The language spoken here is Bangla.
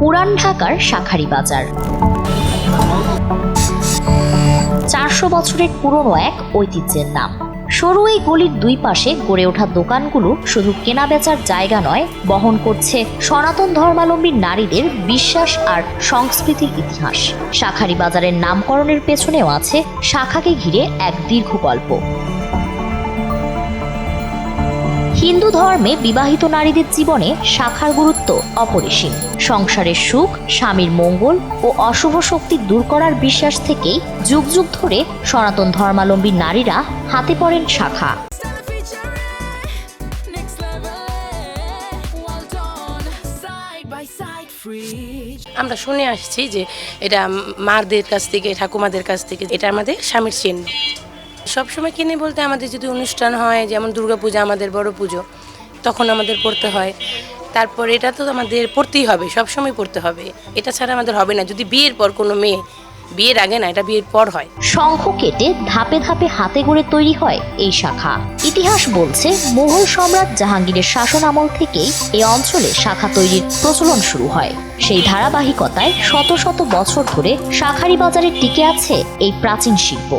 পুরান ঢাকার শাঁখারী বাজার 400 বছরের পুরনো এক ঐতিহ্যের নাম। সরু এই গলির দুই পাশে গড়ে ওঠা দোকানগুলো শুধু কেনাবেচার জায়গা নয়, বহন করছে সনাতন ধর্মাবলম্বী নারীদের বিশ্বাস আর সংস্কৃতির ইতিহাস। শাঁখারী বাজারের নামকরণের পেছনেও আছে শাখাকে ঘিরে এক দীর্ঘ গল্প। হিন্দু ধর্মে বিবাহিত নারীদের জীবনে শাখার গুরুত্ব অপরিসীম। সংসারের সুখ, স্বামীর মঙ্গল ও অশুভ শক্তি দূর করার বিশ্বাস থেকেই যুগ যুগ ধরে সনাতন ধর্মাবলম্বী নারীরা হাতে পড়েন শাখা। আমরা শুনে আসছি যে এটা মাদের কাছ থেকে, ঠাকুমাদের কাছ থেকে, এটা আমাদের স্বামীর চিহ্ন। সবসময় কিনে বলতে আমাদের যদি অনুষ্ঠান হয়, যেমন দুর্গাপূজা আমাদের বড় পুজো, তখন আমাদের পড়তে হয়। তারপর এটা তো আমাদের পড়তেই হবে, সবসময় পড়তে হবে, এটা ছাড়া আমাদের হবে না। যদি বিয়ের পর কোনো মেয়ে, বিয়ের আগে না, এটা বিয়ের পর হয়। শঙ্খ কেটে ধাপে ধাপে হাতে গড়ে তৈরি হয় এই শাখা। ইতিহাস বলছে মুঘল সম্রাট জাহাঙ্গীরের শাসন আমল থেকেই এই অঞ্চলে শাখা তৈরির প্রচলন শুরু হয়। সেই ধারাবাহিকতায় শত শত বছর ধরে শাঁখারী বাজারে টিকে আছে এই প্রাচীন শিল্প।